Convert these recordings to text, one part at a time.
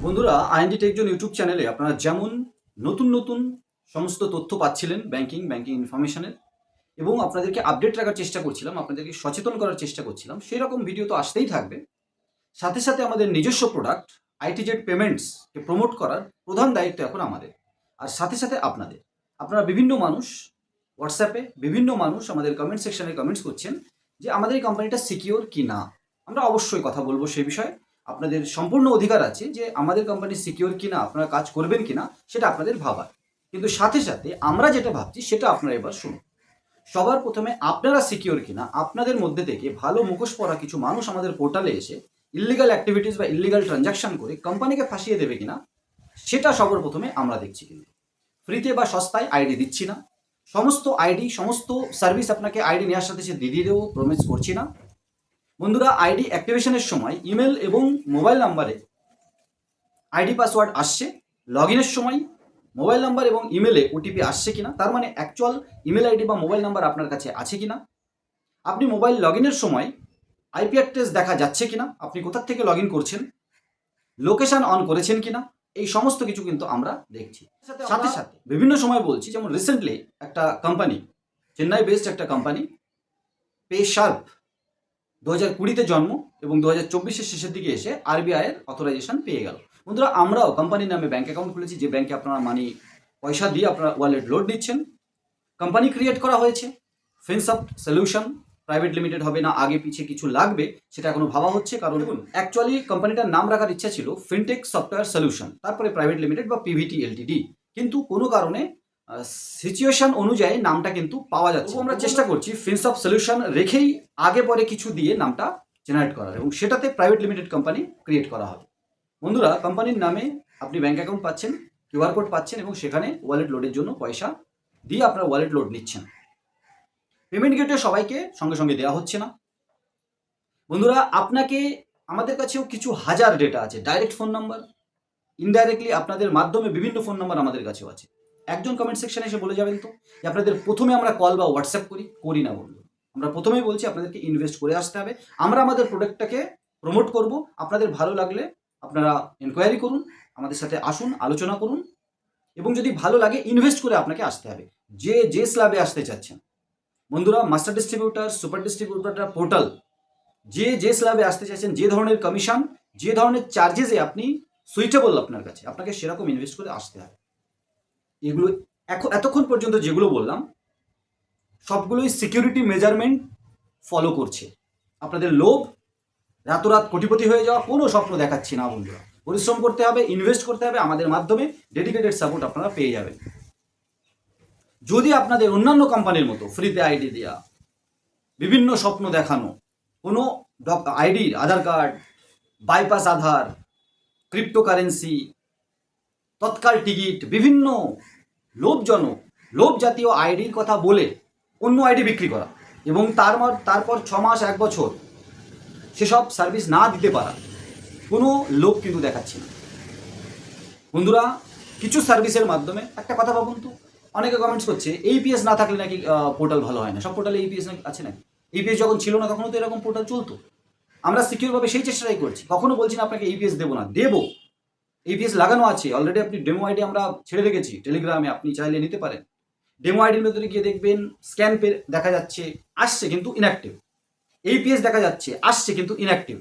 বন্ধুরা, IND TechZone YouTube চ্যানেলে আপনারা যেমন নতুন নতুন সমস্ত তথ্য পাচ্ছিলেন ব্যাংকিং ইনফরমেশনের, এবং আপনাদেরকে আপডেট রাখার চেষ্টা করছিলাম, আপনাদেরকে সচেতন করার চেষ্টা করছিলাম, সেই রকম ভিডিও তো আসতেই থাকবে। সাথে সাথে আমাদের নিজস্ব প্রোডাক্ট আইটিজেড পেমেন্টসকে প্রমোট করার প্রধান দায়িত্ব এখন আমাদের, আর সাথে সাথে আপনাদের। আপনারা বিভিন্ন মানুষ হোয়াটসঅ্যাপে আমাদের কমেন্ট সেকশনে কমেন্টস করছেন যে আমাদের এই কোম্পানিটা সিকিওর কি না। আমরা অবশ্যই কথা বলবো সেই বিষয়ে। আপনাদের সম্পূর্ণ অধিকার আছে যে আমাদের কোম্পানি সিকিওর কি না, আপনারা কাজ করবেন কি না সেটা আপনাদের ভাবার। কিন্তু সাথে সাথে আমরা যেটা ভাবছি সেটা আপনারা এবার শুনুন। সবার প্রথমে আপনারা সিকিওর কিনা, আপনাদের মধ্যে থেকে ভালো মুখোশ পরা কিছু মানুষ আমাদের পোর্টালে এসে ইল্লিগাল অ্যাক্টিভিটিস বা ইল্লিগাল ট্রানজাকশন করে কোম্পানিকে ফাঁসিয়ে দেবে কিনা সেটা সবার প্রথমে আমরা দেখছি। কিন্তু ফ্রিতে বা সস্তায় আইডি দিচ্ছি না। সমস্ত আইডি, সমস্ত সার্ভিস আপনাকে আইডি নেওয়ার সাথে সে দিয়ে দেবো প্রমিস করছি না। বন্ধুরা, আইডি অ্যাক্টিভেশনের সময় ইমেল এবং মোবাইল নাম্বারে আইডি পাসওয়ার্ড আসছে। লগ ইনের সময় মোবাইল নাম্বার এবং ইমেলে ওটিপি আসছে কিনা, তার মানে অ্যাকচুয়াল ইমেল আইডি বা মোবাইল নাম্বার আপনার কাছে আছে কিনা। আপনি মোবাইল লগ ইনের সময় আইপি অ্যাড্রেস দেখা যাচ্ছে কিনা, আপনি কোথা থেকে লগ ইন করছেন, লোকেশন অন করেছেন কিনা, এই সমস্ত কিছু কিন্তু আমরা দেখছি। সাথে সাথে বিভিন্ন সময় বলছি, যেমন রিসেন্টলি একটা কোম্পানি, চেন্নাই বেসড একটা কোম্পানি, পে শার্প, 2020-তে জন্ম এবং 2024-এর শেষের দিকে এসে আরবিআইয়ের অথরাইজেশন পেয়ে গেল। বন্ধুরা, আমরাও কোম্পানির নামে ব্যাঙ্ক অ্যাকাউন্ট খুলেছি, যে ব্যাংকে আপনারা পয়সা দিয়ে আপনারা ওয়ালেট লোড নিচ্ছেন। কোম্পানি ক্রিয়েট করা হয়েছে, ফিনসফট সলিউশন প্রাইভেট লিমিটেড হবে না, আগে পিছিয়ে কিছু লাগবে সেটা এখনো ভাবা হচ্ছে। কারণ দেখুন, অ্যাকচুয়ালি কোম্পানিটার নাম রাখার ইচ্ছা ছিল ফিনটেক সফটওয়্যার সলিউশন, তারপরে প্রাইভেট লিমিটেড বা পিভিটি এলটিডি, কিন্তু কোনো কারণে সিচুয়েশন অনুযায়ী নামটা কিন্তু পাওয়া যাচ্ছে। আমরা চেষ্টা করছি ফিনসফট সলিউশন রেখেই আগে পরে কিছু দিয়ে নামটা জেনারেট করার, এবং সেটাতে প্রাইভেট লিমিটেড কোম্পানি ক্রিয়েট করা হবে। বন্ধুরা, কোম্পানির নামে আপনি ব্যাঙ্ক অ্যাকাউন্ট পাচ্ছেন, কিউআর কোড পাচ্ছেন, এবং সেখানে ওয়ালেট লোডের জন্য পয়সা দিয়ে আপনারা ওয়ালেট লোড নিচ্ছেন। পেমেন্ট গেটে সবাইকে সঙ্গে সঙ্গে দেওয়া হচ্ছে না। বন্ধুরা, আপনাকে, আমাদের কাছেও কিছু হাজার ডেটা আছে, ডাইরেক্ট ফোন নাম্বার, ইনডাইরেক্টলি আপনাদের মাধ্যমে বিভিন্ন ফোন নাম্বার আমাদের কাছেও আছে। একজন কমেন্ট সেকশনে এসে বলে যাবেন তো যে আপনাদের প্রথমে আমরা কল বা হোয়াটসঅ্যাপ করি না। বন্ধু, আমরা প্রথমেই বলছি আপনাদেরকে ইনভেস্ট করে আসতে হবে। আমরা আমাদের প্রোডাক্টটাকে প্রমোট করব, আপনাদের ভালো লাগলে আপনারা এনকোয়ারি করুন, আমাদের সাথে আসুন, আলোচনা করুন, এবং যদি ভালো লাগে ইনভেস্ট করে আপনাকে আসতে হবে যে স্ল্যাবে আসতে চাচ্ছেন। বন্ধুরা, master distributor, super distributor portal, যে স্ল্যাবে আসতে চাইছেন, যে ধরনের কমিশন, যে ধরনের চার্জেসে আপনি সুইটেবল আপনার কাছে, আপনাকে সেরকম ইনভেস্ট করে আসতে হবে। এগুলো এতক্ষণ পর্যন্ত যেগুলো বললাম সবগুলোই সিকিউরিটি মেজারমেন্ট ফলো করছে। আপনাদের লোভ, রাতোরাত কোটিপতি হয়ে যাওয়া কোনো স্বপ্ন দেখাচ্ছি না। বন্ধুরা, পরিশ্রম করতে হবে, ইনভেস্ট করতে হবে, আমাদের মাধ্যমে ডেডিকেটেড সাপোর্ট আপনারা পেয়ে যাবেন। যদি আপনাদের অন্যান্য কোম্পানির মতো ফ্রিতে আইডি দেওয়া, বিভিন্ন স্বপ্ন দেখানো, কোনো আইডি, আধার কার্ড, বাইপাস আধার, ক্রিপ্টোকারেন্সি, তৎকাল টিকিট, বিভিন্ন লোভ জাতীয় আইডির কথা বলে অন্য আইডি বিক্রি করা, এবং তারপর 6 মাস 1 বছর সেসব সার্ভিস না দিতে পারা, কোনো লোভ কিন্তু দেখাচ্ছি না। বন্ধুরা, কিছু সার্ভিসের মাধ্যমে একটা কথা ভাবুন তো, অনেকে কমেন্টস করছে এইপিএস না থাকলে নাকি পোর্টাল ভালো হয় না। সব পোর্টালে এইপিএস আছে নাকি? এইপিএস যখন ছিল না তখনও তো এরকম পোর্টাল চলতো। আমরা সিকিউরভাবে সেই চেষ্টাটাই করছি। কখনো বলছি না আপনাকে এইপিএস দেবো না, দেবো। এইপিএস লাগানো আছে অলরেডি, আপনি ডেমো আইডি আমরা ছেড়ে রেখেছি টেলিগ্রামে, আপনি চাইলে নিতে পারেন। ডেমো আইডির ভেতরে গিয়ে দেখবেন স্ক্যান পে দেখা যাচ্ছে, আসছে কিন্তু ইনঅ্যাক্টিভ। এইপিএস দেখা যাচ্ছে, আসছে কিন্তু ইনঅ্যাক্টিভ।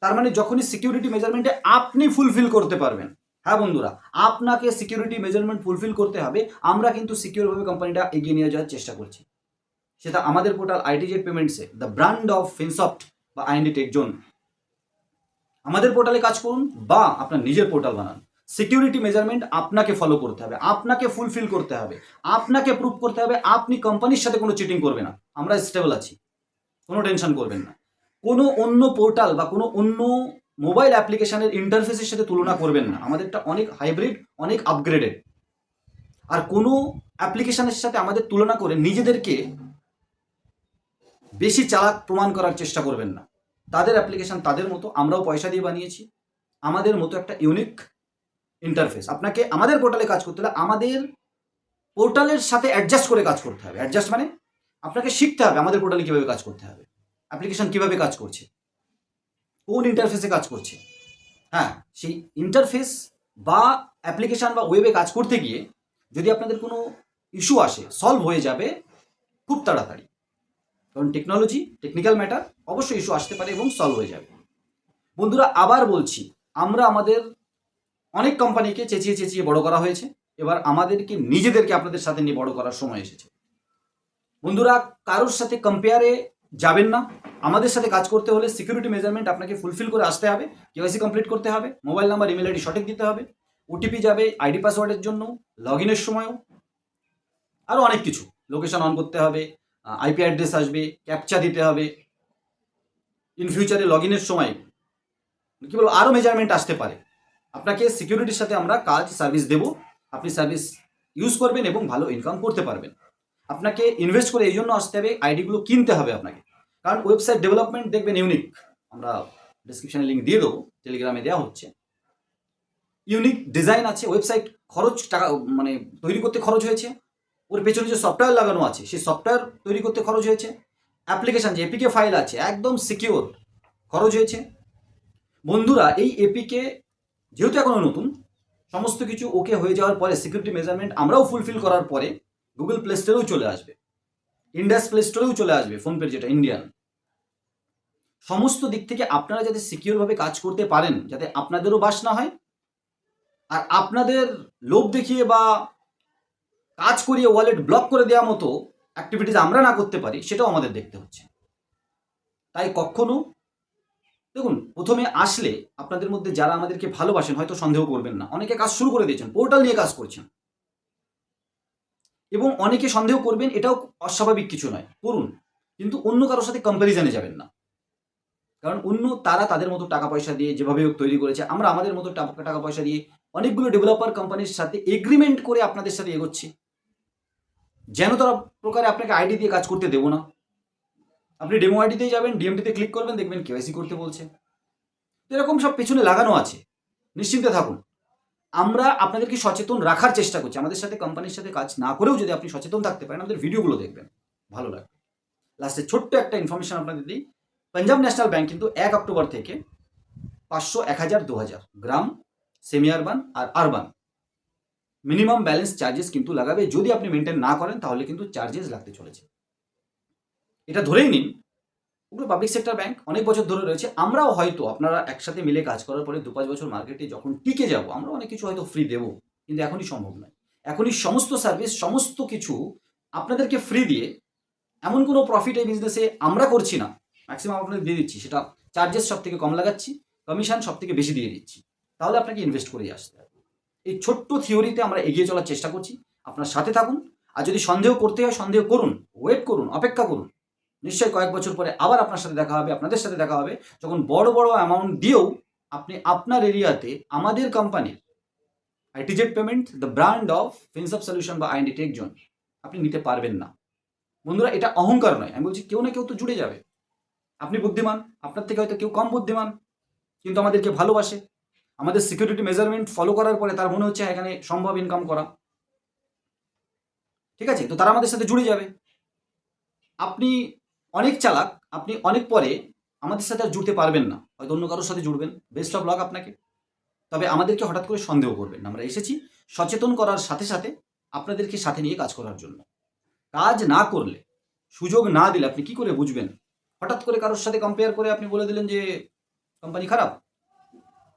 তার মানে যখনই সিকিউরিটি মেজারমেন্টে আপনি ফুলফিল করতে পারবেন, হ্যাঁ বন্ধুরা, আপনাকে সিকিউরিটি মেজারমেন্ট ফুলফিল করতে হবে। আমরা কিন্তু সিকিউরভাবে কোম্পানিটা এগিয়ে নিয়ে যাওয়ার চেষ্টা করছি। সেটা আমাদের পোর্টাল আইটিজেড পেমেন্টসে, দ্য ব্র্যান্ড অফ ফিনসফট বা আইএনডি টেকজন, আমাদের পোর্টালে কাজ করুন বা আপনার নিজের পোর্টাল বানান। সিকিউরিটি মেজারমেন্ট আপনাকে ফলো করতে হবে, আপনাকে ফুলফিল করতে হবে, আপনাকে প্রুভ করতে হবে আপনি কোম্পানির সাথে কোনো চিটিং করবে না। আমরা স্টেবল আছি, কোনো টেনশন করবেন না। কোনো অন্য পোর্টাল বা কোনো অন্য মোবাইল অ্যাপ্লিকেশনের ইন্টারফেসের সাথে তুলনা করবেন না। আমাদেরটা অনেক হাইব্রিড, অনেক আপগ্রেডেড। আর কোনো অ্যাপ্লিকেশনের সাথে আমাদের তুলনা করে নিজেদেরকে বেশি চালাক প্রমাণ করার চেষ্টা করবেন না। তাদের অ্যাপ্লিকেশন তাদের মতো, আমরাও পয়সা দিয়ে বানিয়েছি আমাদের মতো একটা ইউনিক ইন্টারফেস। আপনাকে আমাদের পোর্টালে কাজ করতে হলে আমাদের পোর্টালের সাথে অ্যাডজাস্ট করে কাজ করতে হবে। অ্যাডজাস্ট মানে আপনাকে শিখতে হবে আমাদের পোর্টালে কীভাবে কাজ করতে হবে, অ্যাপ্লিকেশন কীভাবে কাজ করছে, কোন ইন্টারফেসে কাজ করছে, হ্যাঁ, সেই ইন্টারফেস বা অ্যাপ্লিকেশান বা ওয়েবে কাজ করতে গিয়ে যদি আপনাদের কোনো ইস্যু আসে, সলভ হয়ে যাবে খুব তাড়াতাড়ি। কারণ টেকনিক্যাল ম্যাটার, অবশ্যই ইস্যু আসতে পারে এবং সলভ হয়ে যাবে। বন্ধুরা, আবার বলছি, আমরা আমাদের অনেক কোম্পানিকে চেঁচিয়ে চেঁচিয়ে বড় করা হয়েছে, এবার আমাদেরকে নিজেদেরকে আপনাদের সাথে নিয়ে বড় করার সময় এসেছে। বন্ধুরা, কারোর সাথে কম্পেয়ারে যাবেন না। আমাদের সাথে কাজ করতে হলে সিকিউরিটি মেজারমেন্ট আপনাকে ফুলফিল করে আসতে হবে, কেওয়াইসি কমপ্লিট করতে হবে, মোবাইল নাম্বার ইমেল আইডি সঠিক দিতে হবে, ওটিপি যাবে আইডি পাসওয়ার্ডের জন্য, লগ ইনের সময়ও, আরও অনেক কিছু, লোকেশন অন করতে হবে, আইপি অ্যাড্রেস আসবে, ক্যাপচা দিতে হবে। ইন ফিউচারে লগ ইনের সময় কী বলবো, আরও মেজারমেন্ট আসতে পারে। আপনাকে সিকিউরিটির সাথে আমরা সার্ভিস দেব, আপনি সার্ভিস ইউজ করবেন এবং ভালো ইনকাম করতে পারবেন। আপনাকে ইনভেস্ট করে এই জন্য আসতে হবে, আইডিগুলো কিনতে হবে আপনাকে, কারণ ওয়েবসাইট ডেভেলপমেন্ট দেখবেন ইউনিক। আমরা ডিসক্রিপশনে লিঙ্ক দিয়ে দেবো, টেলিগ্রামে দেওয়া হচ্ছে। ইউনিক ডিজাইন আছে, ওয়েবসাইট টাকা মানে তৈরি করতে খরচ হয়েছে, ওর পেছনে যে সফটওয়্যার লাগানো আছে সেই সফটওয়্যার তৈরি করতে খরচ হয়েছে, অ্যাপ্লিকেশান যে এপিকে ফাইল আছে একদম সিকিওর, খরচ হয়েছে। বন্ধুরা, এই এপিকে যেহেতু এখনও নতুন, সমস্ত কিছু ওকে হয়ে যাওয়ার পরে সিকিউরিটি মেজারমেন্ট আমরাও ফুলফিল করার পরে গুগল প্লে স্টোরেও চলে আসবে, ইন্ডাস প্লে স্টোরেও চলে আসবে, ফোনপের যেটা ইন্ডিয়ান। সমস্ত দিক থেকে আপনারা যাতে সিকিউরভাবে কাজ করতে পারেন, যাতে আপনাদেরও বাস না হয়, আর আপনাদের লোভ দেখিয়ে বা কাজ করিয়ে ওয়ালেট ব্লক করে দেওয়ার মতো অ্যাক্টিভিটিস আমরা না করতে পারি, সেটাও আমাদের দেখতে হচ্ছে। তাই কখনো দেখুন, প্রথমে আসলে আপনাদের মধ্যে যারা আমাদেরকে ভালোবাসেন হয়তো সন্দেহ করবেন না, অনেকে কাজ শুরু করে দিয়েছেন, পোর্টাল নিয়ে কাজ করছেন, এবং অনেকে সন্দেহ করবেন, এটাও অস্বাভাবিক কিছু নয়, করুন, কিন্তু অন্য কারোর সাথে কম্প্যারিজনে যাবেন না। কারণ তারা তাদের মতো টাকা পয়সা দিয়ে যেভাবে হোক তৈরি করেছে, আমরা আমাদের মতো টাকা পয়সা দিয়ে অনেকগুলো ডেভেলপার কোম্পানির সাথে এগ্রিমেন্ট করে আপনাদের সাথে এগোচ্ছি, যেন তারা প্রকারে আপনাকে আইডি দিয়ে কাজ করতে দেবো না। আপনি ডেমো আইডিতেই যাবেন, ডিএমটিতে ক্লিক করবেন, দেখবেন কেওয়াইসি করতে বলছে। এরকম সব পেছনে লাগানো আছে, নিশ্চিন্তে থাকুন। আমরা আপনাদেরকে সচেতন রাখার চেষ্টা করছি, আমাদের সাথে কোম্পানির সাথে কাজ না করেও যদি আপনি সচেতন থাকতে পারেন, আমাদের ভিডিওগুলো দেখবেন, ভালো লাগবে। লাস্টে ছোট্ট একটা ইনফরমেশন আপনাদের দিই, পাঞ্জাব ন্যাশনাল ব্যাংক কিন্তু 1 অক্টোবর থেকে 500, 1000, 2000 গ্রাম, সেমি আরবান আর আরবান মিনিমাম ব্যালেন্স চার্জেস কিন্তু লাগাবে। যদি আপনি মেনটেন না করেন তাহলে কিন্তু চার্জেস লাগতে চলেছে। এটা ধরেই নিন, ওগুলো পাবলিক সেক্টর ব্যাংক অনেক বছর ধরে রয়েছে। আমরাও হয়তো আপনারা একসাথে মিলে কাজ করার পরে 2-5 বছর মার্কেটে যখন টিকে যাব, আমরা অনেক কিছু হয়তো ফ্রি দেবো, কিন্তু এখনই সম্ভব নয়। এখনই সমস্ত সার্ভিস, সমস্ত কিছু আপনাদেরকে ফ্রি দিয়ে এমন কোনো প্রফিট এই বিজনেসে আমরা করছি না, ম্যাক্সিমাম আপনাদের দিয়ে দিচ্ছি, সেটা চার্জেস সব থেকে কম লাগাচ্ছি, কমিশন সব থেকে বেশি দিয়ে দিচ্ছি, তাহলে আপনাকে ইনভেস্ট করেই আসতে হবে। এই ছোট্ট থিওরিতে আমরা এগিয়ে চলার চেষ্টা করছি, আপনার সাথে থাকুন। আর যদি সন্দেহ করতে হয় সন্দেহ করুন, ওয়েট করুন, অপেক্ষা করুন, নিশ্চয়ই কয়েক বছর পরে আবার আপনার সাথে দেখা হবে, আপনাদের সাথে দেখা হবে, যখন বড় বড় অ্যামাউন্ট দিয়েও আপনি আপনার এরিয়াতে আমাদের কোম্পানির ITZ payment, the brand of Finsoft solution বা আইএনডি টেক জোন আপনি নিতে পারবেন না। বন্ধুরা, এটা অহংকার নয়, আমি বলছি কেউ না কেউ তো জুড়ে যাবে। আপনি বুদ্ধিমান, আপনার থেকে হয়তো কেউ কম বুদ্ধিমান, কিন্তু আমাদেরকে ভালোবাসে, আমাদের সিকিউরিটি মেজারমেন্ট ফলো করার পরে তার মনে হচ্ছে এখানে সম্ভব ইনকাম করা, ঠিক আছে, তো তারা আমাদের সাথে জুড়ে যাবে। আপনি অনেক চালাক, আপনি অনেক পরে আমাদের সাথে আর জুড়তে পারবেন না, হয়তো অন্য কারোর সাথে জুড়বেন, বেস্ট অফ লাক আপনাকে। তবে আমাদেরকে হঠাৎ করে সন্দেহ করবেন না, আমরা এসেছি সচেতন করার সাথে সাথে আপনাদেরকে সাথে নিয়ে কাজ করার জন্য। কাজ না করলে, সুযোগ না দিলে আপনি কি করে বুঝবেন? হঠাৎ করে কারোর সাথে কম্পেয়ার করে আপনি বলে দিলেন যে কোম্পানি খারাপ।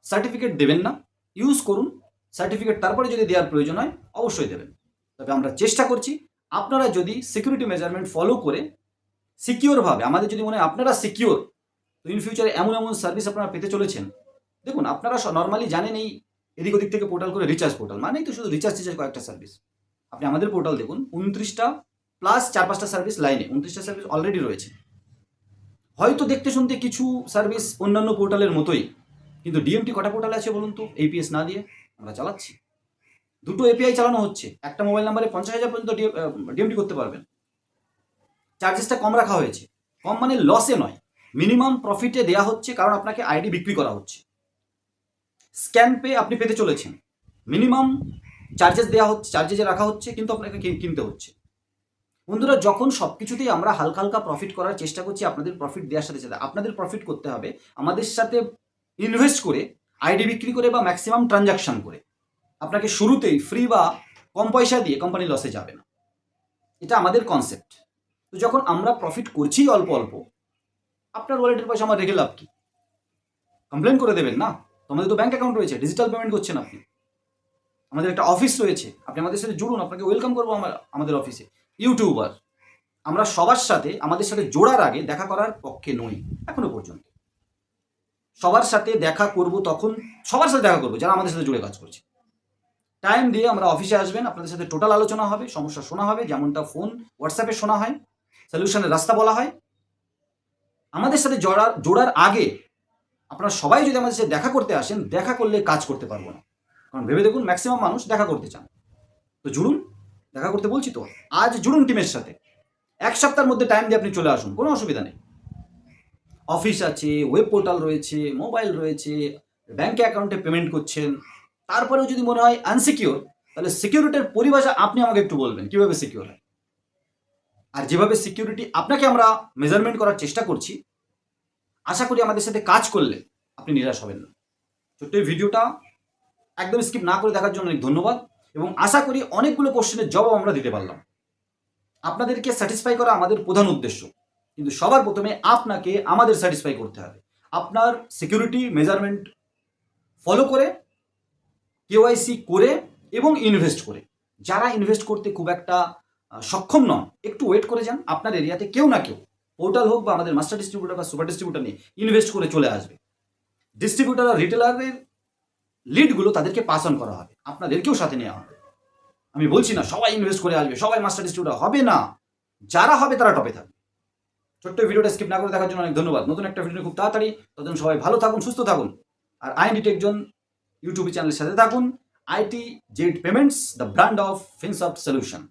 সার্টিফিকেট দেবেন না, ইউজ করুন, সার্টিফিকেট তারপরে যদি দেওয়ার প্রয়োজন হয় অবশ্যই দেবেন। তবে আমরা চেষ্টা করছি আপনারা যদি সিকিউরিটি মেজারমেন্ট ফলো করে সিকিওরভাবে, আমাদের যদি মনে হয় আপনারা সিকিওর, তো ইন ফিউচারে এমন এমন সার্ভিস আপনারা পেতে চলেছেন। দেখুন, আপনারা নর্মালি জানেন এই এদিক ওদিক থেকে পোর্টাল করে রিচার্জ পোর্টাল, মানেই তো শুধু রিচার্জ কয়েকটা সার্ভিস। আপনি আমাদের পোর্টাল দেখুন, 29টা প্লাস 4-5টা সার্ভিস লাইনে, 29টা সার্ভিস অলরেডি রয়েছে। হয়তো দেখতে শুনতে কিছু সার্ভিস অন্যান্য পোর্টালের মতোই, কিন্তু ডিএমটি কটা পোর্টালে আছে বলুন তো? এপিএস না দিয়ে আমরা চালাচ্ছি, 2টো এপিআই চালানো হচ্ছে, একটা মোবাইল নাম্বারে 50,000 পর্যন্ত ডিএমটি করতে পারবেন। চার্জেসটা কম রাখা হয়েছে, কম মানে লসে নয়, মিনিমাম প্রফিটে দেওয়া হচ্ছে, কারণ আপনাকে আইডি বিক্রি করা হচ্ছে। স্ক্যান পে আপনি পেতে চলেছেন, মিনিমাম চার্জেস দেওয়া হচ্ছে, চার্জেসে রাখা হচ্ছে, কিন্তু আপনাকে কিনতে হচ্ছে। বন্ধুরা, যখন সব কিছুতেই আমরা হালকা হালকা প্রফিট করার চেষ্টা করছি, আপনাদের প্রফিট দেওয়ার সাথে সাথে আপনাদের প্রফিট করতে হবে, আমাদের সাথে ইনভেস্ট করে আইডি বিক্রি করে বা ম্যাক্সিমাম ট্রানজাকশন করে আপনাকে শুরুতেই ফ্রি বা কম পয়সা দিয়ে কোম্পানি লসে যাবে না। এটা আমাদের কনসেপ্ট। তো যখন আমরা প্রফিট করছি অল্প অল্প, আপনার ওয়ালেটের পয়সা আমার রেখে লাভ কি? কমপ্লেন করে দেবেন না? তো আমাদের তো ব্যাঙ্ক অ্যাকাউন্ট রয়েছে, ডিজিটাল পেমেন্ট করছেন আপনি, আমাদের একটা অফিস রয়েছে, আপনি আমাদের সাথে জুড়ুন, আপনাকে ওয়েলকাম করবো আমাদের অফিসে। ইউটিউবার, আমরা সবার সাথে আমাদের সাথে জোড়ার আগে দেখা করার পক্ষে নই এখনো পর্যন্ত। সবার সাথে দেখা করব তখন, সবার সাথে দেখা করবো যারা আমাদের সাথে জুড়ে কাজ করছে। টাইম দিয়ে আমরা অফিসে আসবেন, আপনাদের সাথে টোটাল আলোচনা হবে, সমস্যা শোনা হবে, যেমনটা ফোন হোয়াটসঅ্যাপে শোনা হয়, সলিউশনের রাস্তা বলা হয়। আমাদের সাথে জোড়ার আগে আপনারা সবাই যদি আমাদের সাথে দেখা করতে আসেন, দেখা করলে কাজ করতে পারবো না। কারণ ভেবে দেখুন, ম্যাক্সিমাম মানুষ দেখা করতে চান। তো জুড়ুন, দেখা করতে বলছি তো, আজ জুড়ুন টিমের সাথে। 1 সপ্তাহের মধ্যে টাইম দিয়ে আপনি চলে আসুন, কোনো অসুবিধা নেই। অফিস আছে, ওয়েব পোর্টাল রয়েছে, মোবাইল রয়েছে, ব্যাঙ্কে অ্যাকাউন্টে পেমেন্ট করছেন। তারপরেও যদি মনে হয় আনসিকিউর, তাহলে সিকিউরিটির পরিভাষা আপনি আমাকে একটু বলবেন কীভাবে সিকিউর হয়। আর যেভাবে সিকিউরিটি আপনাকে আমরা মেজারমেন্ট করার চেষ্টা করছি, আশা করি আমাদের সাথে কাজ করলে আপনি নিরাশ হবেন না। ছোট্ট এই ভিডিওটা একদম স্কিপ না করে দেখার জন্য অনেক ধন্যবাদ, এবং আশা করি অনেকগুলো কোশ্চেনের জবাব আমরা দিতে পারলাম। আপনাদেরকে স্যাটিসফাই করা আমাদের প্রধান উদ্দেশ্য, কিন্তু সবার প্রথমে আপনাকে আমাদের স্যাটিসফাই করতে হবে। আপনার সিকিউরিটি মেজারমেন্ট ফলো করে, কেওয়াইসি করে এবং ইনভেস্ট করে। যারা ইনভেস্ট করতে খুব একটা সক্ষম নন, একটু ওয়েট করে যান। আপনার এরিয়াতে কেউ না কেউ, পোর্টাল হোক বা আমাদের মাস্টার ডিস্ট্রিবিউটার বা সুপার ডিস্ট্রিবিউটার নিয়ে ইনভেস্ট করে চলে আসবে। ডিস্ট্রিবিউটার আর রিটেলারের লিডগুলো তাদেরকে পাস অন করা হবে, আপনাদেরকেও সাথে নেওয়া হবে। আমি বলছি না সবাই ইনভেস্ট করে আসবে, সবাই মাস্টার ডিস্ট্রিবিউটার হবে না। যারা হবে তারা টপে থাকবে। ছোট্ট ভিডিওটা স্কিপ না করে দেখার জন্য অনেক ধন্যবাদ। নতুন একটা ভিডিও খুব তাড়াতাড়ি, ততদিন সবাই ভালো থাকুন, সুস্থ থাকুন। আর আইএনডি টেকজন ইউটিউব চ্যানেলের সাথে থাকুন। ITZ payments, the brand of Finsoft solution.